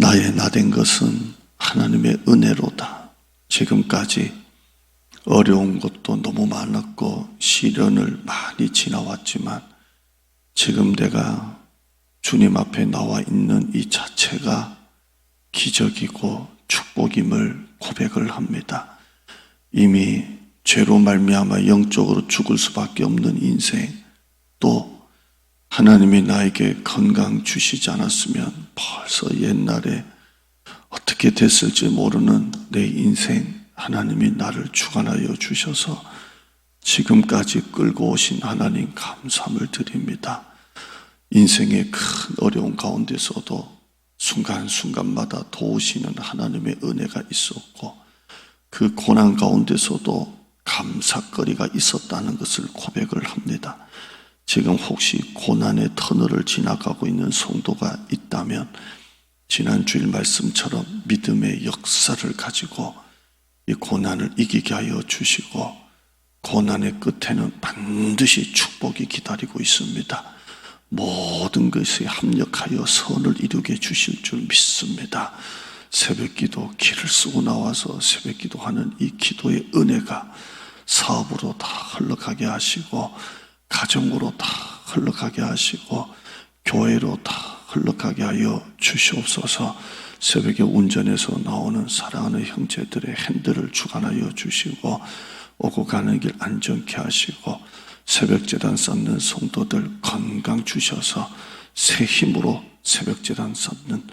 나의 나된 것은 하나님의 은혜로다. 지금까지 어려운 것도 너무 많았고 시련을 많이 지나왔지만 지금 내가 주님 앞에 나와 있는 이 자체가 기적이고 축복임을 고백을 합니다. 이미 죄로 말미암아 영적으로 죽을 수밖에 없는 인생, 또 하나님이 나에게 건강 주시지 않았으면 벌써 옛날에 어떻게 됐을지 모르는 내 인생, 하나님이 나를 주관하여 주셔서 지금까지 끌고 오신 하나님 감사함을 드립니다. 인생의 큰 어려움 가운데서도 순간순간마다 도우시는 하나님의 은혜가 있었고 그 고난 가운데서도 감사거리가 있었다는 것을 고백을 합니다. 지금 혹시 고난의 터널을 지나가고 있는 성도가 있다면 지난 주일 말씀처럼 믿음의 역사를 가지고 이 고난을 이기게 하여 주시고 고난의 끝에는 반드시 축복이 기다리고 있습니다. 모든 것에 합력하여 선을 이루게 주실 줄 믿습니다. 새벽기도 길을 쓰고 나와서 새벽기도하는 이 기도의 은혜가 사업으로 다 흘러가게 하시고 가정으로 다 흘러가게 하시고 교회로 다 흘러가게 하여 주시옵소서. 새벽에 운전해서 나오는 사랑하는 형제들의 핸들을 주관하여 주시고 오고 가는 길 안전케 하시고 새벽제단 쌓는 성도들 건강 주셔서 새 힘으로 새벽제단 쌓는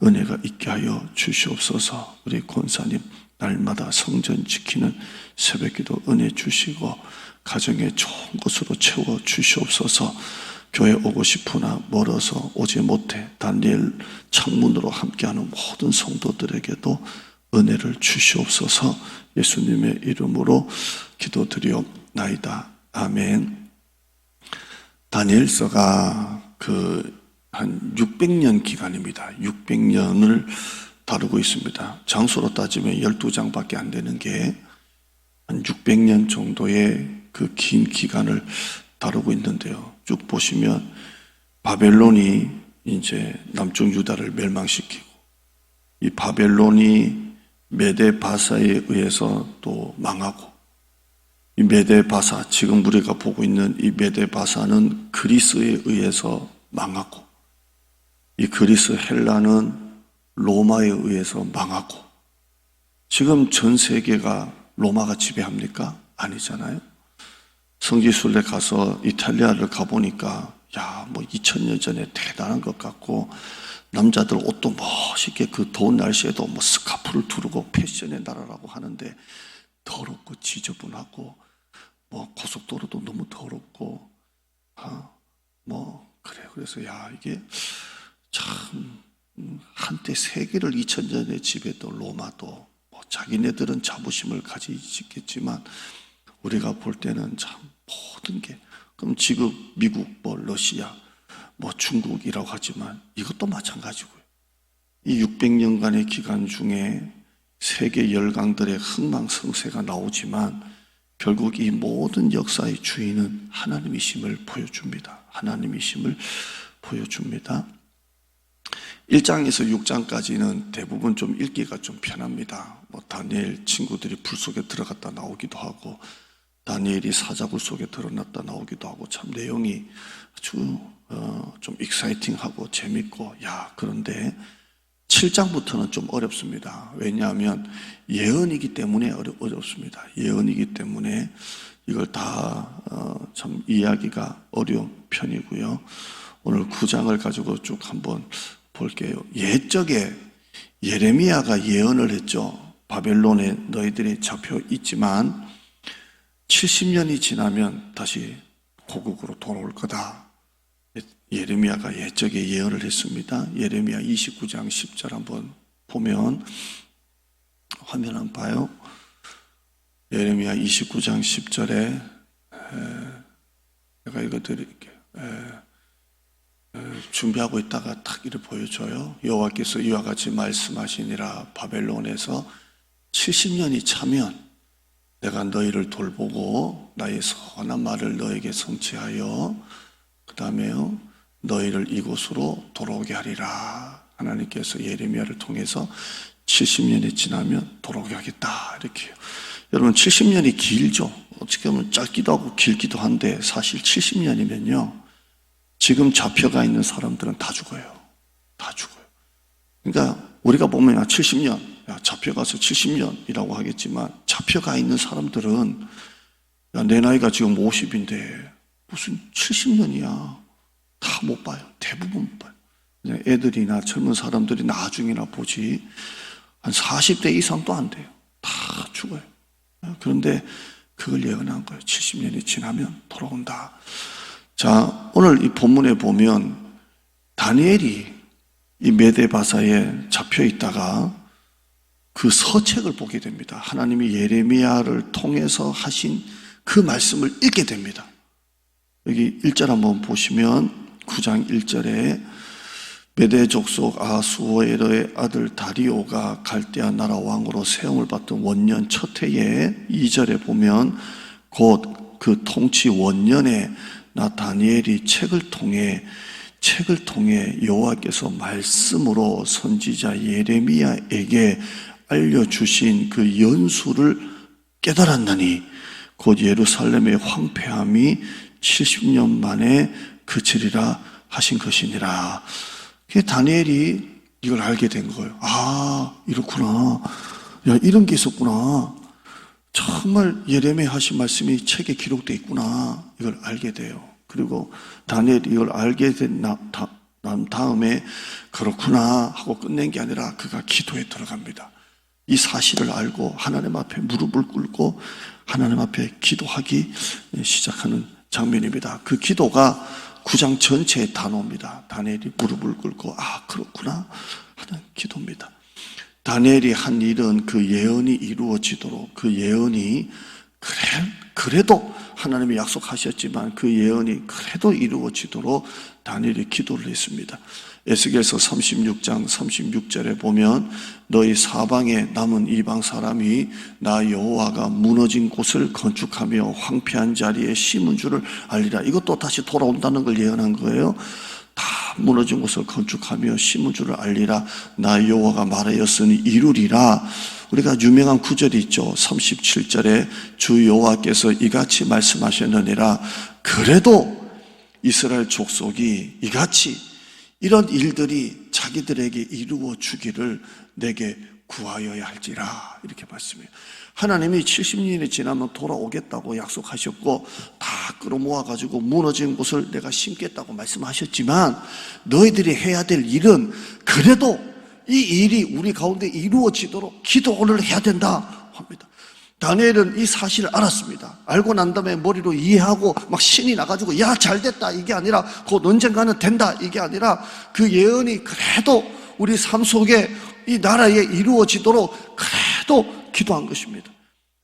은혜가 있게 하여 주시옵소서. 우리 권사님 날마다 성전 지키는 새벽기도 은혜 주시고 가정에 좋은 것으로 채워 주시옵소서. 교회 오고 싶으나 멀어서 오지 못해 다니엘 창문으로 함께하는 모든 성도들에게도 은혜를 주시옵소서. 예수님의 이름으로 기도드리옵나이다. 아멘. 다니엘서가 한 600년 기간입니다. 600년을 다루고 있습니다. 장수로 따지면 12장밖에 안 되는 게 한 600년 정도의 그 긴 기간을 다루고 있는데요. 쭉 보시면 바벨론이 이제 남쪽 유다를 멸망시키고 이 바벨론이 메데바사에 의해서 또 망하고 이 메데바사, 지금 우리가 보고 있는 이 메데바사는 그리스에 의해서 망하고 이 그리스 헬라는 로마에 의해서 망하고 지금 전 세계가 로마가 지배합니까? 아니잖아요. 성지순례 가서 이탈리아를 가보니까 뭐 2000년 전에 대단한 것 같고 남자들 옷도 멋있게 그 더운 날씨에도 뭐 스카프를 두르고 패션의 나라라고 하는데 더럽고 지저분하고 뭐 고속도로도 너무 더럽고 그래서 이게 참 한때 세계를 2000년에 지배했던 로마도 자기네들은 자부심을 가지겠지만 우리가 볼 때는 참 모든 게 그럼 지금 미국 러시아 중국이라고 하지만 이것도 마찬가지고요. 이 600년간의 기간 중에 세계 열강들의 흥망성쇠가 나오지만 결국 이 모든 역사의 주인은 하나님이심을 보여줍니다. 하나님이심을 보여줍니다. 1장에서 6장까지는 대부분 좀 읽기가 좀 편합니다. 다니엘 친구들이 불 속에 들어갔다 나오기도 하고 다니엘이 사자굴 속에 드러났다 나오기도 하고 참 내용이 아주 좀 익사이팅하고 재밌고 그런데 7장부터는 좀 어렵습니다. 왜냐하면 예언이기 때문에 어렵습니다. 예언이기 때문에 이걸 다 참 이해하기가 어려운 편이고요. 오늘 9장을 가지고 쭉 한번 볼게요. 옛적에 예레미야가 예언을 했죠. 바벨론에 너희들이 잡혀 있지만 70년이 지나면 다시 고국으로 돌아올 거다. 예레미야가 옛적에 예언을 했습니다. 예레미야 29장 10절 한번 보면 화면 한번 봐요. 예레미야 29장 10절에 제가 읽어드릴게요. 준비하고 있다가 탁 이렇게 보여줘요. 여호와께서 이와 같이 말씀하시니라. 바벨론에서 70년이 차면 내가 너희를 돌보고 나의 선한 말을 너에게 성취하여 그 다음에요 너희를 이곳으로 돌아오게 하리라. 하나님께서 예레미야를 통해서 70년이 지나면 돌아오게 하겠다 이렇게 해요. 여러분 70년이 길죠. 어떻게 보면 짧기도 하고 길기도 한데 사실 70년이면요 지금 잡혀가 있는 사람들은 다 죽어요. 다 죽어요. 그러니까 우리가 보면 70년 잡혀가서 70년이라고 하겠지만 잡혀가 있는 사람들은 내 나이가 지금 50인데 무슨 70년이야. 다 못 봐요. 대부분 못 봐요. 그냥 애들이나 젊은 사람들이 나중이나 보지 한 40대 이상도 안 돼요. 다 죽어요. 그런데 그걸 예언한 거예요. 70년이 지나면 돌아온다. 자, 오늘 이 본문에 보면 다니엘이 이 메데바사에 잡혀 있다가 그 서책을 보게 됩니다. 하나님이 예레미야를 통해서 하신 그 말씀을 읽게 됩니다. 여기 1절 한번 보시면 9장 1절에 메대 족속 아수에르의 아들 다리오가 갈대아 나라 왕으로 세움을 받던 원년 첫 해에 2절에 보면 곧 그 통치 원년에 나 다니엘이 책을 통해 여호와께서 말씀으로 선지자 예레미야에게 알려주신 그 연수를 깨달았나니 곧 예루살렘의 황폐함이 70년 만에 그치리라 하신 것이니라. 다니엘이 이걸 알게 된 거예요. 아, 이렇구나. 야, 이런 게 있었구나. 정말 예레미야 하신 말씀이 책에 기록되어 있구나. 이걸 알게 돼요. 그리고 다니엘이 이걸 알게 된 다음에 그렇구나 하고 끝낸 게 아니라 그가 기도에 들어갑니다. 이 사실을 알고 하나님 앞에 무릎을 꿇고 하나님 앞에 기도하기 시작하는 장면입니다. 그 기도가 9장 전체에 다 나옵니다. 다니엘이 무릎을 꿇고 아 그렇구나 하는 기도입니다. 다니엘이 한 일은 그 예언이 이루어지도록 그 예언이 그래도 하나님이 약속하셨지만 그 예언이 그래도 이루어지도록 다니엘이 기도를 했습니다. 에스겔서 36장 36절에 보면 너희 사방에 남은 이방 사람이 나 여호와가 무너진 곳을 건축하며 황폐한 자리에 심은 줄을 알리라. 이것도 다시 돌아온다는 걸 예언한 거예요. 다 무너진 곳을 건축하며 심은 줄을 알리라. 나 여호와가 말하였으니 이루리라. 우리가 유명한 구절이 있죠. 37절에 주 여호와께서 이같이 말씀하셨느니라. 그래도 이스라엘 족속이 이같이 이런 일들이 자기들에게 이루어 주기를 내게 구하여야 할지라. 이렇게 말씀해요. 하나님이 70년이 지나면 돌아오겠다고 약속하셨고 다 끌어모아가지고 무너진 곳을 내가 심겠다고 말씀하셨지만 너희들이 해야 될 일은 그래도 이 일이 우리 가운데 이루어지도록 기도를 해야 된다 합니다. 다니엘은 이 사실을 알았습니다. 알고 난 다음에 머리로 이해하고 막 신이 나가지고 야 잘됐다 이게 아니라 곧 언젠가는 된다 이게 아니라 그 예언이 그래도 우리 삶 속에 이 나라에 이루어지도록 그래도 기도한 것입니다.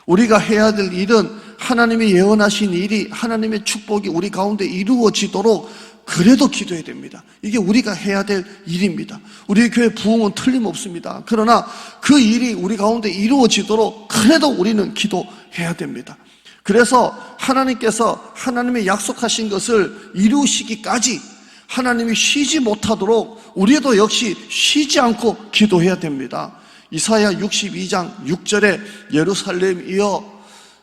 우리가 해야 될 일은 하나님이 예언하신 일이 하나님의 축복이 우리 가운데 이루어지도록 그래도 기도해야 됩니다. 이게 우리가 해야 될 일입니다. 우리 교회 부흥은 틀림없습니다. 그러나 그 일이 우리 가운데 이루어지도록 그래도 우리는 기도해야 됩니다. 그래서 하나님께서 하나님의 약속하신 것을 이루시기까지 하나님이 쉬지 못하도록 우리도 역시 쉬지 않고 기도해야 됩니다. 이사야 62장 6절에 예루살렘이여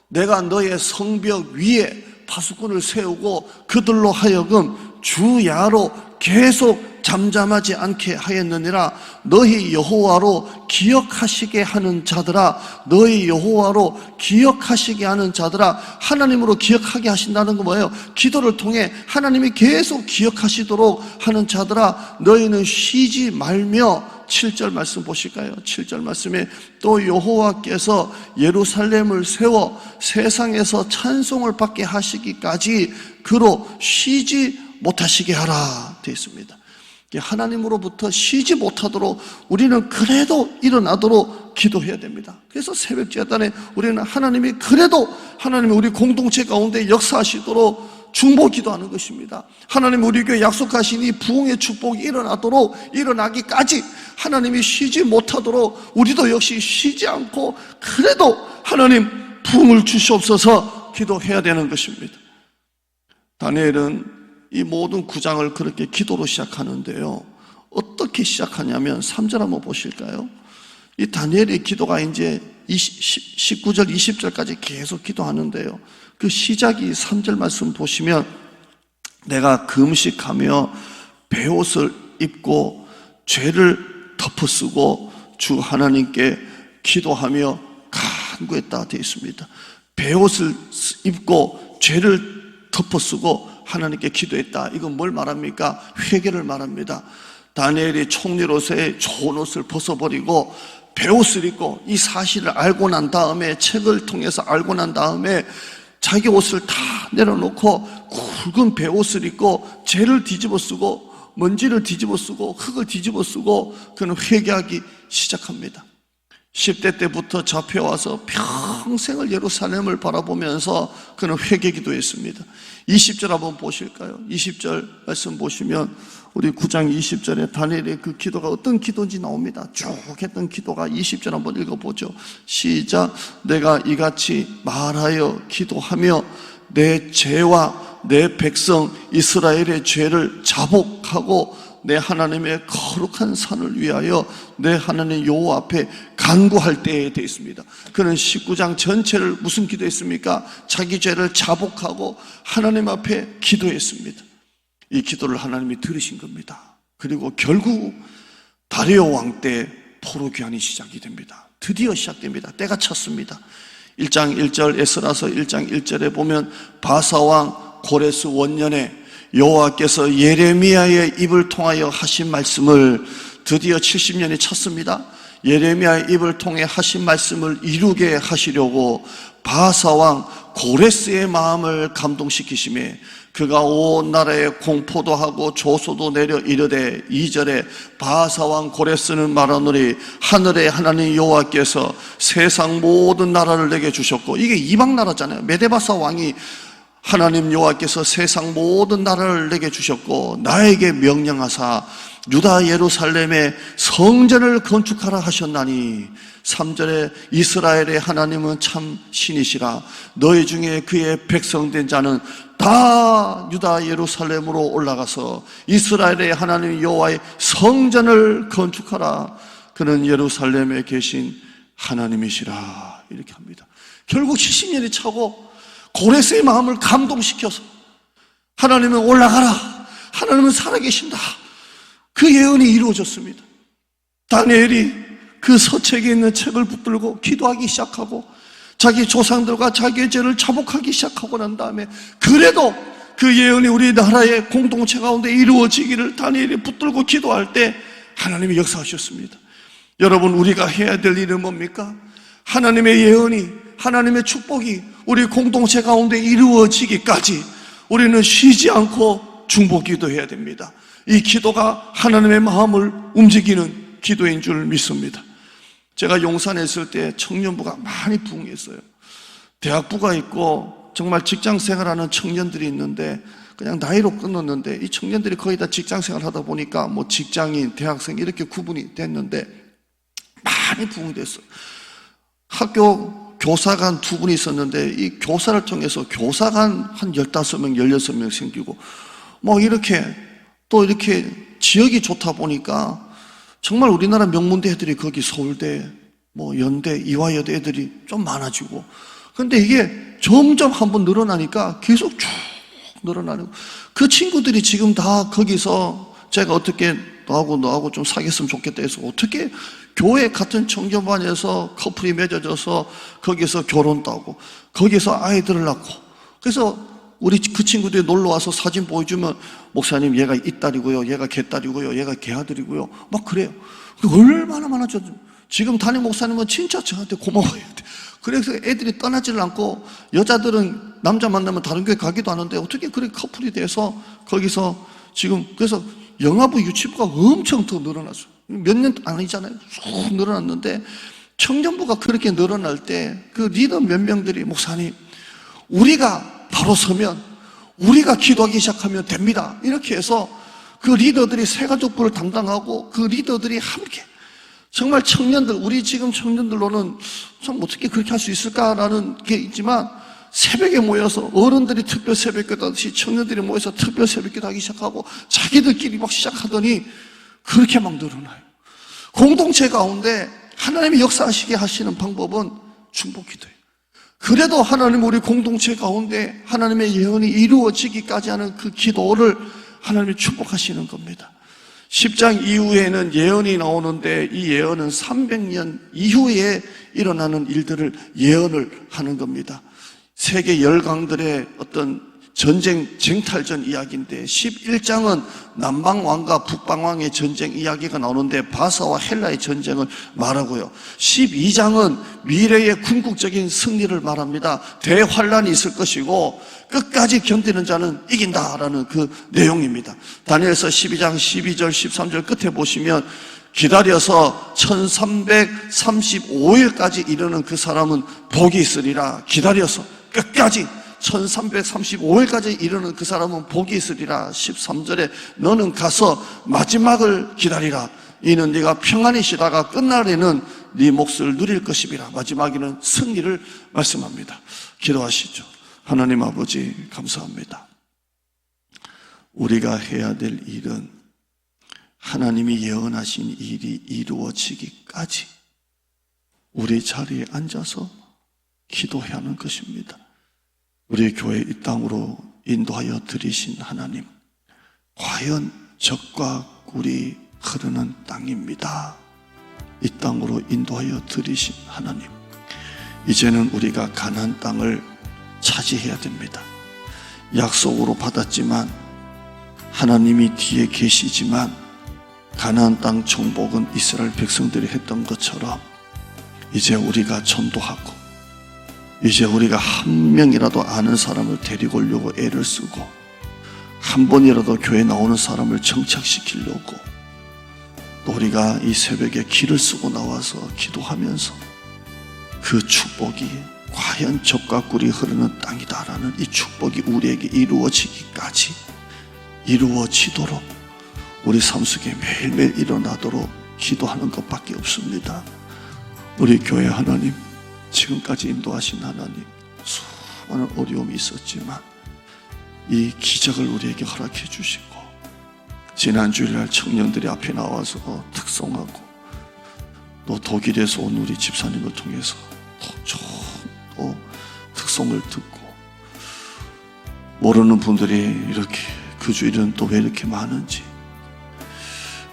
내가 너의 성벽 위에 파수꾼을 세우고 그들로 하여금 주야로 계속 잠잠하지 않게 하였느니라. 너희 여호와로 기억하시게 하는 자들아, 너희 여호와로 기억하시게 하는 자들아. 하나님으로 기억하게 하신다는 건 뭐예요? 기도를 통해 하나님이 계속 기억하시도록 하는 자들아, 너희는 쉬지 말며. 7절 말씀 보실까요? 7절 말씀에 또 여호와께서 예루살렘을 세워 세상에서 찬송을 받게 하시기까지 그로 쉬지 못하시게 하라 되어 있습니다. 하나님으로부터 쉬지 못하도록 우리는 그래도 일어나도록 기도해야 됩니다. 그래서 새벽 제단에 우리는 하나님이 그래도 하나님이 우리 공동체 가운데 역사하시도록 중보 기도하는 것입니다. 하나님 우리 교회 약속하신 이 부흥의 축복이 일어나기까지 하나님이 쉬지 못하도록 우리도 역시 쉬지 않고 그래도 하나님 부흥을 주시옵소서 기도해야 되는 것입니다. 다니엘은 이 모든 9장을 그렇게 기도로 시작하는데요. 어떻게 시작하냐면 3절 한번 보실까요? 이 다니엘의 기도가 이제 19절, 20절까지 계속 기도하는데요. 그 시작이 3절 말씀 보시면 내가 금식하며 베옷을 입고 죄를 덮어쓰고 주 하나님께 기도하며 간구했다 되어 있습니다. 베옷을 입고 죄를 덮어쓰고 하나님께 기도했다. 이건 뭘 말합니까? 회개를 말합니다. 다니엘이 총리로서의 좋은 옷을 벗어버리고 베옷을 입고 이 사실을 알고 난 다음에, 책을 통해서 알고 난 다음에 자기 옷을 다 내려놓고 굵은 베옷을 입고 죄를 뒤집어 쓰고 먼지를 뒤집어 쓰고 흙을 뒤집어 쓰고 그는 회개하기 시작합니다. 10대 때부터 잡혀와서 평생을 예루살렘을 바라보면서 그는 회개 기도했습니다. 20절 한번 보실까요? 20절 말씀 보시면 우리 9장 20절에 다니엘의 그 기도가 어떤 기도인지 나옵니다. 쭉 했던 기도가 20절 한번 읽어보죠. 시작. 내가 이같이 말하여 기도하며 내 죄와 내 백성 이스라엘의 죄를 자복하고 내 하나님의 거룩한 산을 위하여 내 하나님 여호와 앞에 간구할 때에 되어 있습니다. 그는 19장 전체를 무슨 기도했습니까? 자기 죄를 자복하고 하나님 앞에 기도했습니다. 이 기도를 하나님이 들으신 겁니다. 그리고 결국 다리오 왕 때 포로 귀환이 시작이 됩니다. 드디어 시작됩니다. 때가 찼습니다. 1장 1절 에스라서 1장 1절에 보면 바사왕 고레스 원년에 여호와께서 예레미야의 입을 통하여 하신 말씀을 드디어 70년이 찼습니다. 예레미야의 입을 통해 하신 말씀을 이루게 하시려고 바사왕 고레스의 마음을 감동시키시매 그가 온 나라에 공포도 하고 조소도 내려 이르되 2절에 바사왕 고레스는 말하노니 하늘의 하나님 여호와께서 세상 모든 나라를 내게 주셨고, 이게 이방 나라잖아요. 메데바사 왕이 하나님 여호와께서 세상 모든 나라를 내게 주셨고 나에게 명령하사 유다 예루살렘에 성전을 건축하라 하셨나니 3절에 이스라엘의 하나님은 참 신이시라. 너희 중에 그의 백성된 자는 다 유다 예루살렘으로 올라가서 이스라엘의 하나님 여호와의 성전을 건축하라. 그는 예루살렘에 계신 하나님이시라. 이렇게 합니다. 결국 70년이 차고 고레스의 마음을 감동시켜서 하나님은 올라가라, 하나님은 살아계신다, 그 예언이 이루어졌습니다. 다니엘이 그 서책에 있는 책을 붙들고 기도하기 시작하고 자기 조상들과 자기의 죄를 자복하기 시작하고 난 다음에 그래도 그 예언이 우리나라의 공동체 가운데 이루어지기를 다니엘이 붙들고 기도할 때 하나님이 역사하셨습니다. 여러분, 우리가 해야 될 일은 뭡니까? 하나님의 예언이, 하나님의 축복이 우리 공동체 가운데 이루어지기까지 우리는 쉬지 않고 중보 기도해야 됩니다. 이 기도가 하나님의 마음을 움직이는 기도인 줄 믿습니다. 제가 용산에 있을 때 청년부가 많이 부흥했어요. 대학부가 있고 정말 직장 생활하는 청년들이 있는데 그냥 나이로 끊었는데 이 청년들이 거의 다 직장 생활 하다 보니까 뭐 직장인, 대학생 이렇게 구분이 됐는데 많이 부흥됐어요. 학교 교사관 2분이 있었는데 이 교사를 통해서 교사관 한 15명, 16명 생기고 뭐 이렇게 또 이렇게 지역이 좋다 보니까 정말 우리나라 명문대 애들이 거기 서울대, 뭐 연대, 이화여대 애들이 좀 많아지고, 근데 이게 점점 한번 늘어나니까 계속 쭉 늘어나는, 그 친구들이 지금 다 거기서 제가 어떻게 너하고 좀 사귀었으면 좋겠다 해서 어떻게 교회 같은 청년반에서 커플이 맺어져서 거기서 결혼도 하고 거기서 아이들을 낳고, 그래서 우리 그 친구들이 놀러와서 사진 보여주면 목사님 얘가 이 딸이고요, 얘가 걔 딸이고요, 얘가 걔 아들이고요 막 그래요. 얼마나 많아져. 지금 담임 목사님은 진짜 저한테 고마워해야 돼. 그래서 애들이 떠나지를 않고 여자들은 남자 만나면 다른 교회 가기도 하는데 어떻게 그렇게 커플이 돼서 거기서 지금, 그래서 영아부 유치부가 엄청 더 늘어났어요. 몇 년 아니잖아요. 쑥 늘어났는데 청년부가 그렇게 늘어날 때 그 리더 몇 명들이 목사님 우리가 바로 서면 우리가 기도하기 시작하면 됩니다. 이렇게 해서 그 리더들이 새가족부를 담당하고 그 리더들이 함께 정말 청년들, 우리 지금 청년들로는 참 어떻게 그렇게 할 수 있을까라는 게 있지만 새벽에 모여서 어른들이 특별 새벽기도 하듯이 청년들이 모여서 특별 새벽기도 하기 시작하고 자기들끼리 막 시작하더니 그렇게 막 늘어나요. 공동체 가운데 하나님이 역사하시게 하시는 방법은 중보기도예요. 그래도 하나님 우리 공동체 가운데 하나님의 예언이 이루어지기까지 하는 그 기도를 하나님이 축복하시는 겁니다. 10장 이후에는 예언이 나오는데 이 예언은 300년 이후에 일어나는 일들을 예언을 하는 겁니다. 세계 열강들의 어떤 전쟁 쟁탈전 이야기인데 11장은 남방왕과 북방왕의 전쟁 이야기가 나오는데 바사와 헬라의 전쟁을 말하고요. 12장은 미래의 궁극적인 승리를 말합니다. 대환란이 있을 것이고 끝까지 견디는 자는 이긴다라는 그 내용입니다. 다니엘서 12장 12절 13절 끝에 보시면 기다려서 1335일까지 이르는 그 사람은 복이 있으리라. 기다려서 끝까지 1335일까지 이르는 그 사람은 복이 있으리라. 13절에 너는 가서 마지막을 기다리라. 이는 네가 평안히 쉬다가 끝날에는 네 몫을 누릴 것이라. 마지막에는 승리를 말씀합니다. 기도하시죠. 하나님 아버지 감사합니다. 우리가 해야 될 일은 하나님이 예언하신 일이 이루어지기까지 우리 자리에 앉아서 기도해야 하는 것입니다. 우리 교회 이 땅으로 인도하여 들이신 하나님, 과연 적과 꿀이 흐르는 땅입니다. 이 땅으로 인도하여 들이신 하나님, 이제는 우리가 가나안 땅을 차지해야 됩니다. 약속으로 받았지만 하나님이 뒤에 계시지만 가나안 땅 정복은 이스라엘 백성들이 했던 것처럼 이제 우리가 전도하고 이제 우리가 한 명이라도 아는 사람을 데리고 오려고 애를 쓰고 한 번이라도 교회 나오는 사람을 정착시키려고 또 우리가 이 새벽에 기를 쓰고 나와서 기도하면서 그 축복이 과연 적과 꿀이 흐르는 땅이다라는 이 축복이 우리에게 이루어지기까지 이루어지도록 우리 삶 속에 매일매일 일어나도록 기도하는 것밖에 없습니다. 우리 교회 하나님, 지금까지 인도하신 하나님, 수많은 어려움이 있었지만 이 기적을 우리에게 허락해 주시고 지난 주일날 청년들이 앞에 나와서 특송하고 또 독일에서 온 우리 집사님을 통해서 또 좋은 특송을 듣고 모르는 분들이 이렇게 그 주일은 또 왜 이렇게 많은지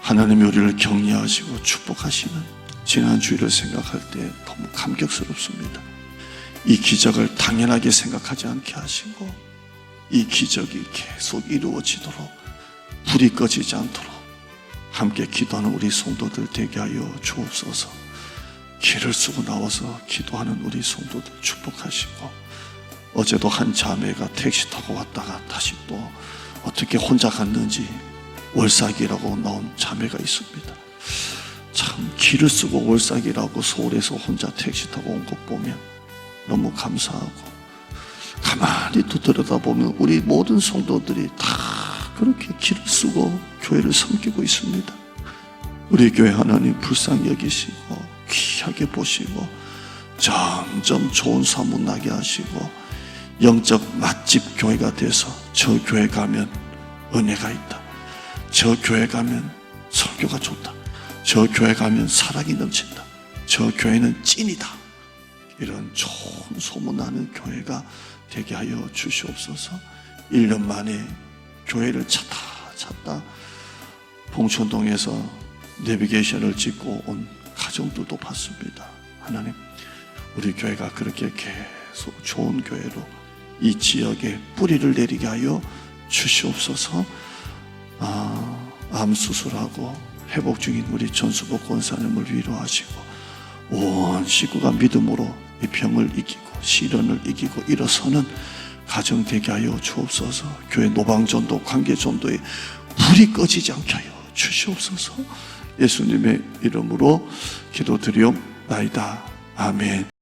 하나님이 우리를 격려하시고 축복하시는 지난 주일을 생각할 때 너무 감격스럽습니다. 이 기적을 당연하게 생각하지 않게 하시고 이 기적이 계속 이루어지도록 불이 꺼지지 않도록 함께 기도하는 우리 성도들 되게 하여 주옵소서. 길을 쓰고 나와서 기도하는 우리 성도들 축복하시고 어제도 한 자매가 택시 타고 왔다가 다시 또 어떻게 혼자 갔는지 월삭이라고 나온 자매가 있습니다. 참 길을 쓰고 월삭이라고 서울에서 혼자 택시 타고 온 것 보면 너무 감사하고 가만히 또 들여다보면 우리 모든 성도들이 다 그렇게 길을 쓰고 교회를 섬기고 있습니다. 우리 교회 하나님 불쌍히 여기시고 귀하게 보시고 점점 좋은 소문 나게 하시고 영적 맛집 교회가 돼서 저 교회 가면 은혜가 있다. 저 교회 가면 설교가 좋다. 저 교회 가면 사랑이 넘친다. 저 교회는 찐이다. 이런 좋은 소문나는 교회가 되게 하여 주시옵소서. 1년 만에 교회를 찾다 봉천동에서 내비게이션을 찍고 온 가정들도 봤습니다. 하나님, 우리 교회가 그렇게 계속 좋은 교회로 이 지역에 뿌리를 내리게 하여 주시옵소서. 암 수술하고 회복 중인 우리 전수복 권사님을 위로하시고 온 식구가 믿음으로 이 병을 이기고 시련을 이기고 일어서는 가정 되게 하여 주옵소서. 교회 노방전도 관계전도에 불이 꺼지지 않게 하여 주시옵소서. 예수님의 이름으로 기도드리옵나이다. 아멘.